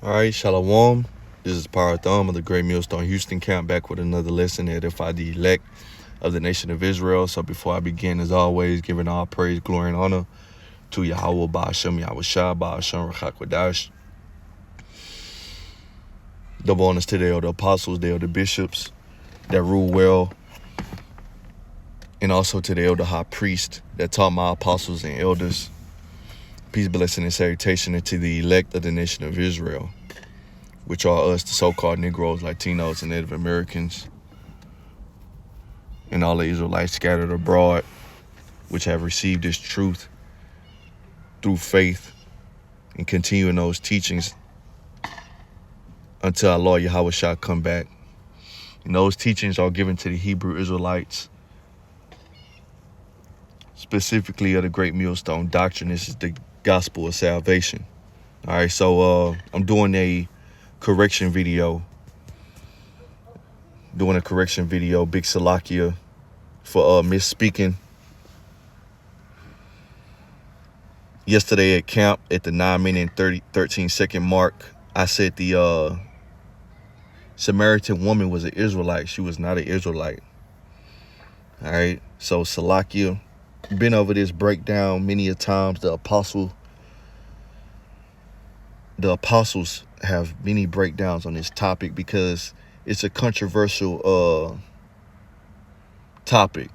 All right, Shalom. This is Power Thumb of the Great Millstone Houston Camp, back with another lesson to edify the elect of the nation of Israel. So before I begin, as always, giving all praise, glory, and honor to Yahweh, Ba'ashem, Yahweh Shah, Ba'ashem, Rachakwadash. Double honors to the elder apostles, the elder bishops that rule well, and also to the elder high priest that taught my apostles and elders. Peace, blessing, and salutation to the elect of the nation of Israel, which are us, the so-called Negroes, Latinos, and Native Americans, and all the Israelites scattered abroad, which have received this truth through faith and continue in those teachings until our Lord Yahweh shall come back. And those teachings are given to the Hebrew Israelites, specifically of the Great Millstone Doctrine. This is the gospel of salvation. All right, so I'm doing a correction video. Big Salakia for misspeaking. Yesterday at camp at the 9-minute and 13-second mark, I said the Samaritan woman was an Israelite. She was not an Israelite. All right, so Salakia. Been over this breakdown many a times. The apostles have many breakdowns on this topic because it's a controversial topic.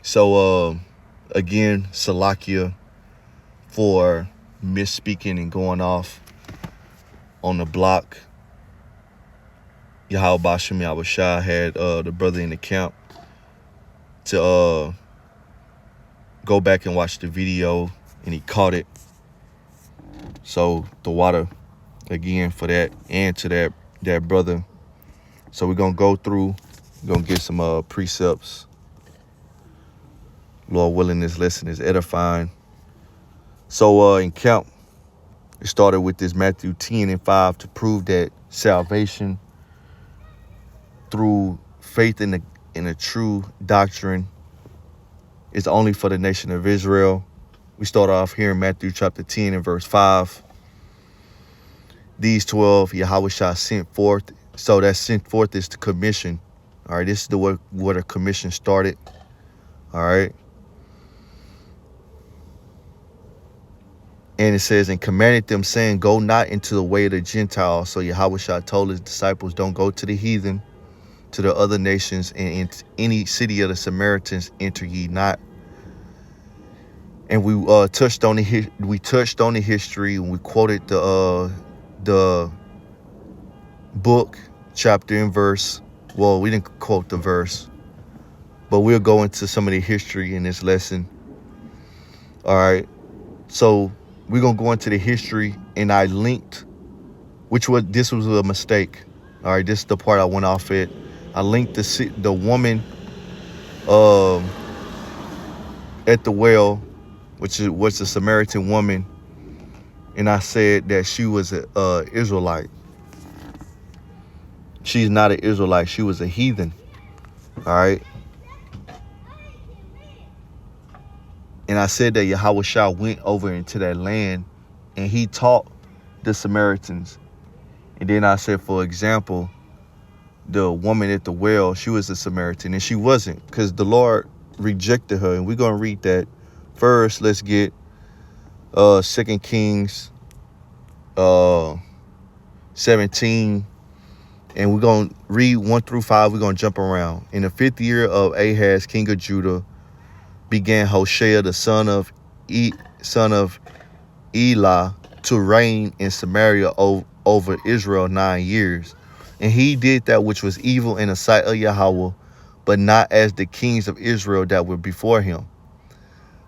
So again, Salakia for misspeaking and going off on the block. Yahweh Ba'ashem Yahweh Shah had the brother in the camp to go back and watch the video, and he caught it. So the water again for that, and to that brother. So we're gonna go through, we're gonna get some precepts. Lord willing, this lesson is edifying. So in camp, it started with this Matthew 10:5 to prove that salvation through faith in a true doctrine is only for the nation of Israel. We start off here in Matthew chapter 10 and verse 5. These 12 Yahweh Shah sent forth. So that sent forth is the commission. All right, this is where the commission started. All right. And it says, and commanded them, saying, go not into the way of the Gentiles. So Yahweh Shah told his disciples, don't go to the heathen, to the other nations, and in any city of the Samaritans enter ye not. And we touched on the history, and we quoted the book, chapter, and verse. Well, we didn't quote the verse, but we'll go into some of the history in this lesson. All right, so we're gonna go into the history, and I linked, this was a mistake. All right, this is the part I went off at. I linked the woman at the well, which was a Samaritan woman, and I said that she was an Israelite. She's not an Israelite. She was a heathen. All right. And I said that Yahweh Shah went over into that land and he taught the Samaritans. And then I said, for example, the woman at the well, she was a Samaritan, and she wasn't, because the Lord rejected her. And we're going to read that. First, let's get 2 Kings 17. And we're going to read 1 through 5. We're going to jump around. In the 5th year of Ahaz, king of Judah, began Hoshea, the son of Elah, to reign in Samaria over Israel 9 years. And he did that which was evil in the sight of Yahweh, but not as the kings of Israel that were before him.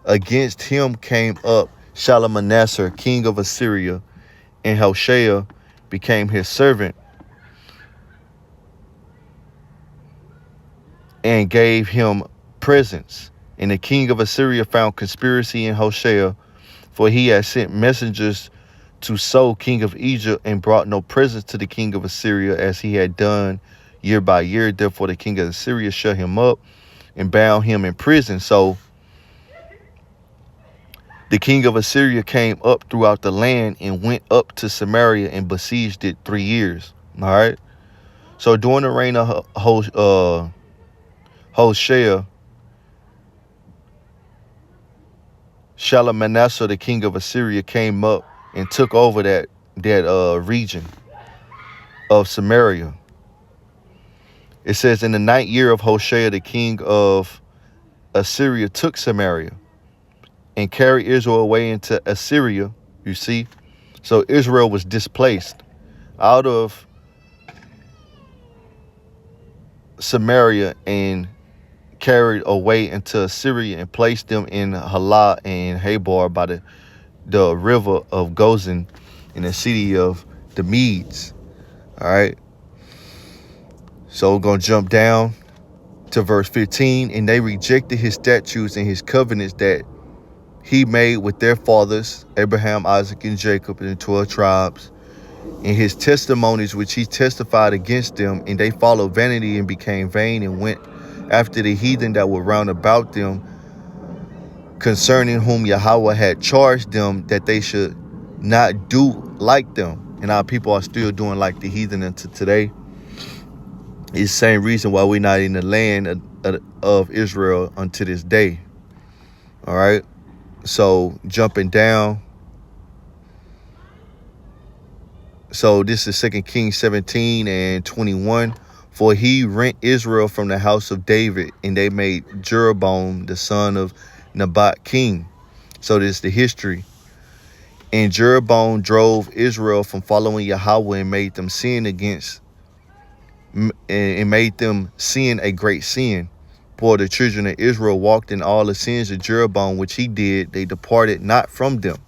Against him came up Shalmaneser, king of Assyria, and Hoshea became his servant and gave him presents. And the king of Assyria found conspiracy in Hoshea, for he had sent messengers to So, king of Egypt, and brought no presents to the king of Assyria, as he had done year by year. Therefore the king of Assyria shut him up and bound him in prison. So The king of Assyria came up throughout the land and went up to Samaria and besieged it 3 years. All right. So during the reign of Hoshea, Shalmaneser, the king of Assyria, came up and took over that region of Samaria. It says, in the 9th year of Hoshea, the king of Assyria took Samaria and carried Israel away into Assyria. You see, so Israel was displaced out of Samaria and carried away into Assyria and placed them in Halah and Habar by the river of Gozan in the city of the Medes. All right. So we're going to jump down to verse 15. And they rejected his statutes and his covenants that he made with their fathers, Abraham, Isaac, and Jacob, and the 12 tribes, and his testimonies which he testified against them. And they followed vanity and became vain and went after the heathen that were round about them, concerning whom Yahweh had charged them that they should not do like them. And our people are still doing like the heathen unto today. It's the same reason why we're not in the land of Israel unto this day. All right. So jumping down. So this is 2 Kings 17 and 21. For he rent Israel from the house of David, and they made Jeroboam the son of Nebat king. So this is the history. And Jeroboam drove Israel from following Yahweh and made them sin a great sin. For the children of Israel walked in all the sins of Jeroboam which he did. They departed not from them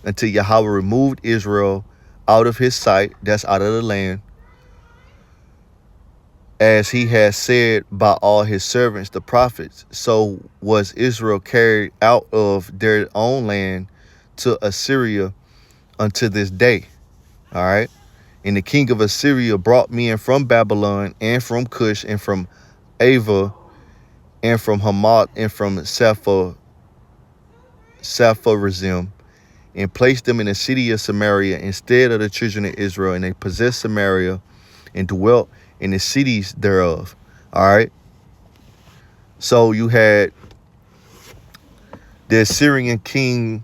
until Yahweh removed Israel out of his sight, that's out of the land, as he has said by all his servants, the prophets. So was Israel carried out of their own land to Assyria unto this day. All right. And the king of Assyria brought men from Babylon and from Cush and from Ava and from Hamath and from Sepharvaim, and placed them in the city of Samaria instead of the children of Israel. And they possessed Samaria and dwelt in the cities thereof. All right. So you had the Assyrian king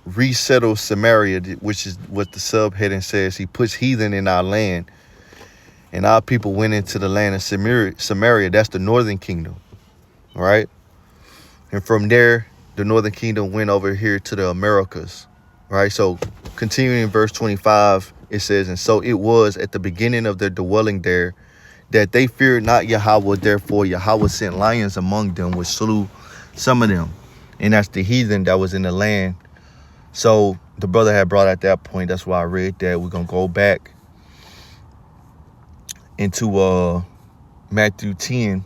resettle Samaria, which is what the subheading says. He puts heathen in our land, and our people went into the land of Samaria. That's the northern kingdom. All right. And from there, the northern kingdom went over here to the Americas. All right. So continuing in verse 25, it says, and so it was at the beginning of their dwelling there that they feared not Yahweh. Therefore Yahweh sent lions among them, which slew some of them. And that's the heathen that was in the land. So the brother had brought at that point. That's why I read that. We're going to go back into Matthew 10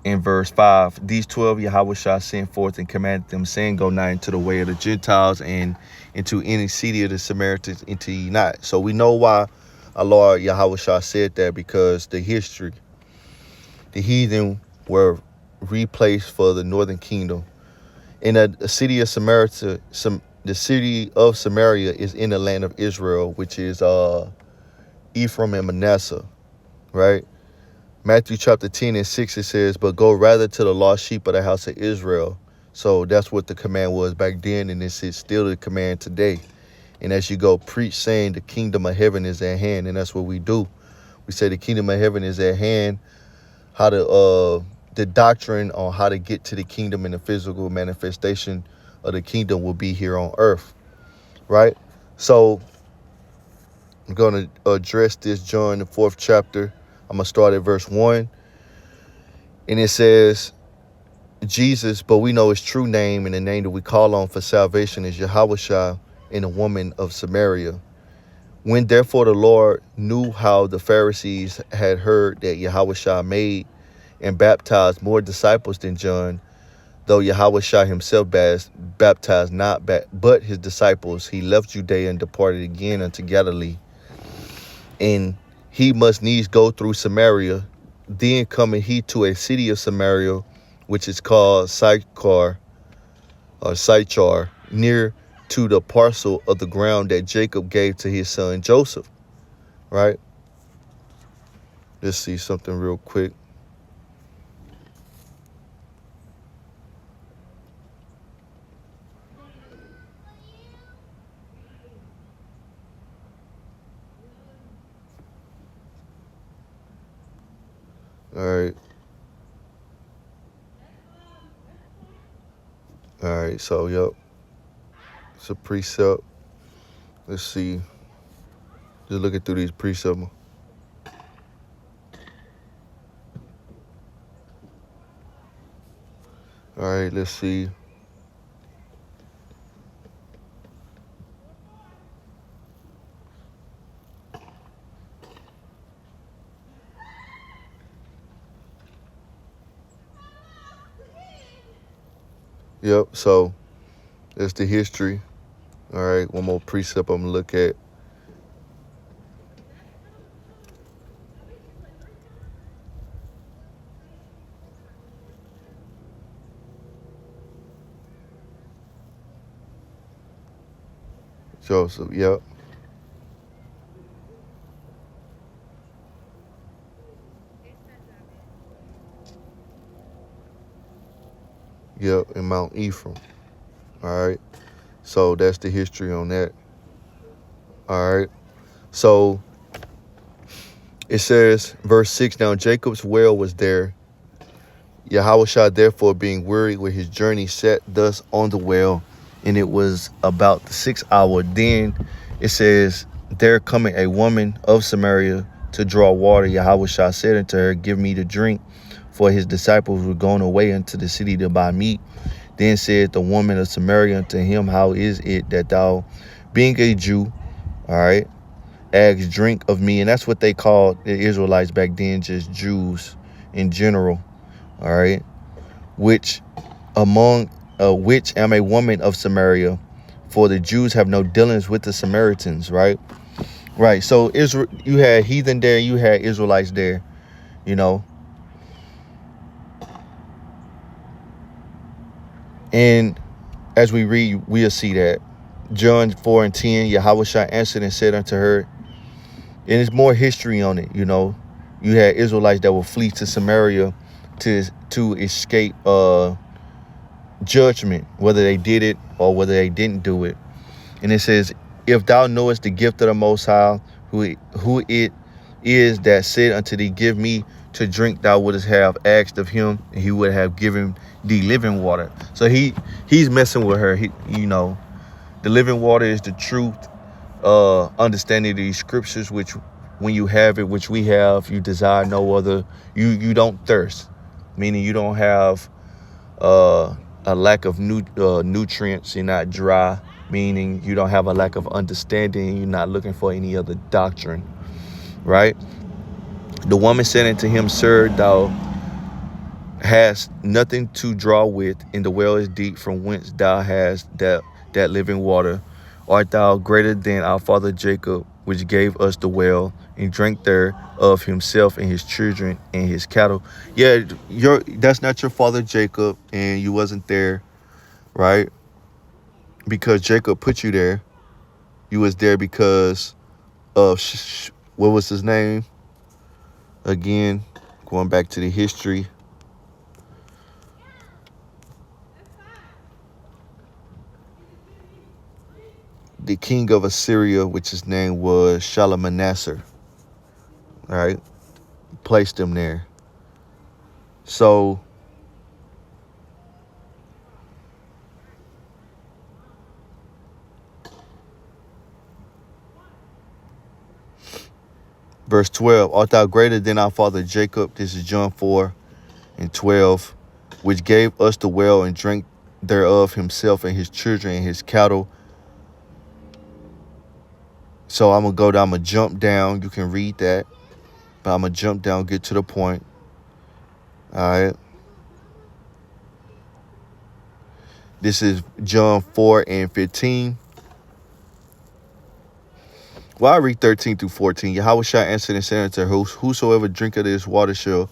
in verse 5. These 12 Yahweh shall send forth and commanded them, saying, go not into the way of the Gentiles and into any city of the Samaritans, enter ye not. So we know why our Lord Yahweh shall said that, because the history, the heathen were replaced for the northern kingdom. In the city of Samaria, the city of Samaria is in the land of Israel, which is Ephraim and Manasseh, right? Matthew chapter 10 and 6, it says, but go rather to the lost sheep of the house of Israel. So that's what the command was back then, and this is still the command today. And as you go, preach, saying the kingdom of heaven is at hand, and that's what we do. We say the kingdom of heaven is at hand. How to the doctrine on how to get to the kingdom and the physical manifestation of the kingdom will be here on earth, right? So I'm going to address this John, the 4th chapter. I'm going to start at verse 1. And it says, Jesus, but we know his true name, and the name that we call on for salvation is Yahushua, and a woman of Samaria. When therefore the Lord knew how the Pharisees had heard that Yahushua made and baptized more disciples than John, though Yahushua himself baptized not but his disciples, he left Judea and departed again unto Galilee. And he must needs go through Samaria. Then coming he to a city of Samaria, which is called Sychar, Sychar, near to the parcel of the ground that Jacob gave to his son Joseph. Right? Let's see something real quick. All right. All right. So, yep. It's a precept. Let's see. Just looking through these precepts. All right. Let's see. Yep. So, that's the history. All right. One more precept I'm going to look at. Joseph. Yep. Yep. In Mount Ephraim. All right. So, that's the history on that. All right. So, it says, verse 6, now Jacob's well was there. Yahushua, therefore, being weary with his journey, sat thus on the well, and it was about the 6th hour. Then it says, there coming a woman of Samaria to draw water. Yahushua said unto her, give me to drink, for his disciples were going away into the city to buy meat. Then said the woman of Samaria unto him, how is it that thou, being a Jew, all right, ask drink of me? And that's what they called the Israelites back then, just Jews in general. All right, which am a woman of Samaria, for the Jews have no dealings with the Samaritans. Right. So Israel, you had heathen there, you had Israelites there, you know. And as we read, we'll see that John 4:10, Yahushua answered and said unto her, and there's more history on it, you know. You had Israelites that would flee to Samaria to escape judgment, whether they did it or whether they didn't do it. And it says, if thou knowest the gift of the Most High, who it is that said unto thee, give me to drink, thou wouldst have asked of him, and he would have given thee living water. So he's messing with her. You know, the living water is the truth, understanding of these scriptures, which when you have it, which we have, you desire no other. You don't thirst, meaning you don't have a lack of nutrients. You're not dry, meaning you don't have a lack of understanding. You're not looking for any other doctrine, right? The woman said unto him, sir, thou hast nothing to draw with, and the well is deep, from whence thou hast that living water. Art thou greater than our father Jacob, which gave us the well, and drank there of himself and his children and his cattle? Yeah, that's not your father Jacob, and you wasn't there, right? Because Jacob put you there. You was there because of what was his name? Again, going back to the history. The king of Assyria, which his name was Shalmaneser. All right, placed him there. So verse 12, art thou greater than our father Jacob? This is John 4:12, which gave us the well and drank thereof himself and his children and his cattle. So I'm going to jump down. You can read that, but I'm going to jump down, get to the point. All right. This is John 4:15. Well, I read 13 through 14. Yahushua answered and said unto her, whosoever drinketh this water shall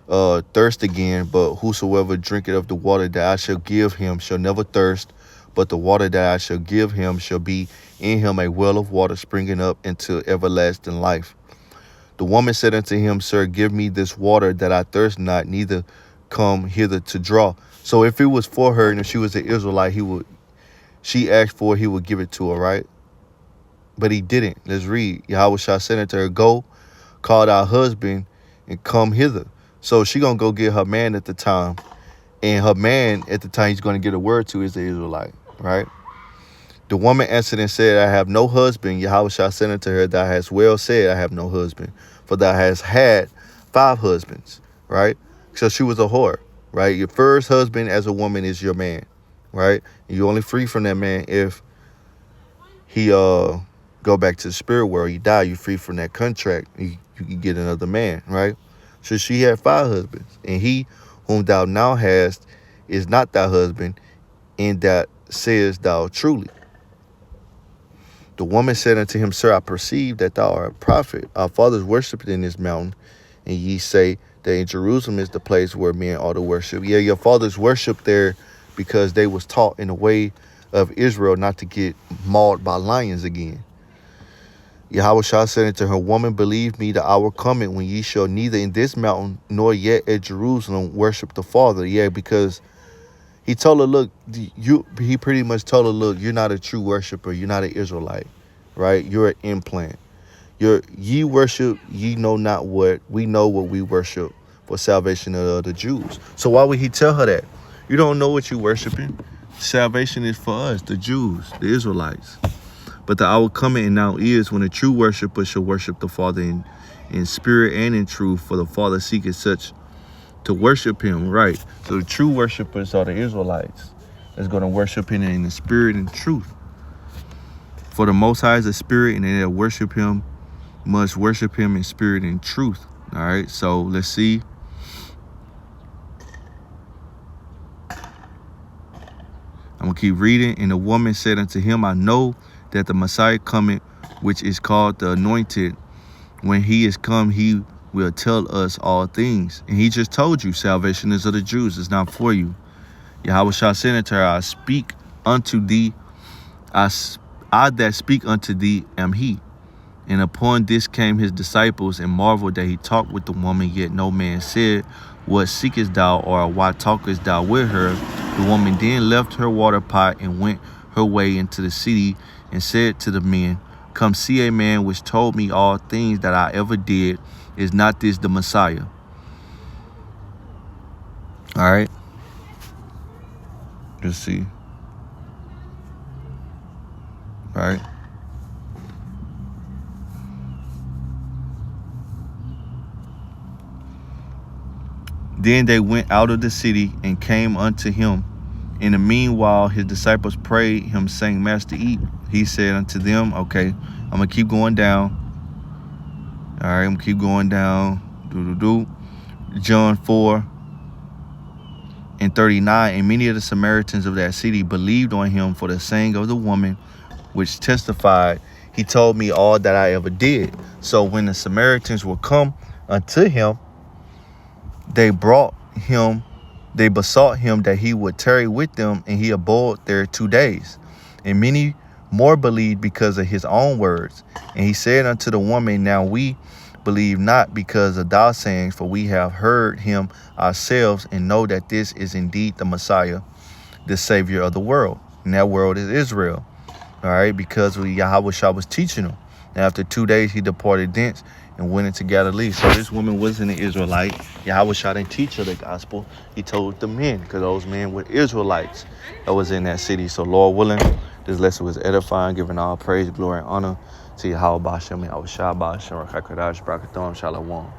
thirst again, but whosoever drinketh of the water that I shall give him shall never thirst, but the water that I shall give him shall be in him a well of water springing up into everlasting life. The woman said unto him, Sir, give me this water that I thirst not, neither come hither to draw. So if it was for her and if she was an Israelite, she asked for it, he would give it to her, right? But he didn't. Let's read. Yahweh shall said unto her, Go, call thy husband, and come hither. So she gonna go get her man at the time. And her man at the time he's gonna get a word to is the Israelite, right? The woman answered and said, I have no husband. Yahweh shall say unto her, Thou hast well said, I have no husband. For thou hast had 5 husbands, right? So she was a whore, right? Your first husband as a woman is your man, right? And you're only free from that man if he go back to the spirit world. You die, you're free from that contract. You can get another man, right? So she had 5 husbands. And he whom thou now hast is not thy husband, and that sayest thou truly. The woman said unto him, Sir, I perceive that thou art a prophet. Our fathers worshipped in this mountain, and ye say that in Jerusalem is the place where men ought to worship. Yeah, your fathers worshipped there because they was taught in the way of Israel not to get mauled by lions again. Yahweh shall say unto her, Woman, believe me, the hour cometh when ye shall neither in this mountain nor yet at Jerusalem worship the Father. Yeah, because he told her, look, he pretty much told her, look, you're not a true worshiper. You're not an Israelite, right? You're an implant. Ye worship, ye know not what. We know what we worship for salvation of the Jews. So why would he tell her that? You don't know what you're worshiping. Salvation is for us, the Jews, the Israelites. But the hour coming and now is when a true worshiper shall worship the Father in spirit and in truth, for the Father seeketh such to worship him, right? So the true worshipers are the Israelites that's going to worship him in the spirit and truth. For the Most High is a spirit, and they that worship him must worship him in spirit and truth. All right, so let's see. I'm going to keep reading. And the woman said unto him, I know that the Messiah cometh, which is called the Anointed. When he is come, he will tell us all things. And he just told you, salvation is of the Jews. It's not for you. Yahweh shall say unto her, I speak unto thee. I that speak unto thee am he. And upon this came his disciples and marveled that he talked with the woman, yet no man said, What seekest thou, or why talkest thou with her? The woman then left her water pot and went her way into the city and said to the men, Come see a man which told me all things that I ever did. Is not this the Messiah? All right. Let's see. All right. Then they went out of the city and came unto him. In the meanwhile, his disciples prayed him, saying, Master, eat. He said unto them, okay, I'm going to keep going down. All right, I'm going to keep going down. John 4:39. And many of the Samaritans of that city believed on him for the saying of the woman, which testified, He told me all that I ever did. So when the Samaritans would come unto him, they besought him that he would tarry with them, and he abode there 2 days. And many more believed because of his own words. And he said unto the woman, Now we believe not because of thy sayings, for we have heard him ourselves, and know that this is indeed the Messiah, the Savior of the world. And that world is Israel. All right, because Yahweh Shah was teaching him. And after 2 days, he departed thence and went into Galilee. So this woman wasn't an Israelite. Yahweh Shah didn't teach her the gospel. He told the men, because those men were Israelites that was in that city. So Lord willing, this lesson was edifying, giving all praise, glory, and honor to Yahweh Bashem, Yahweh Shah Bashem, Rakakadash, Brakatham, Shalom.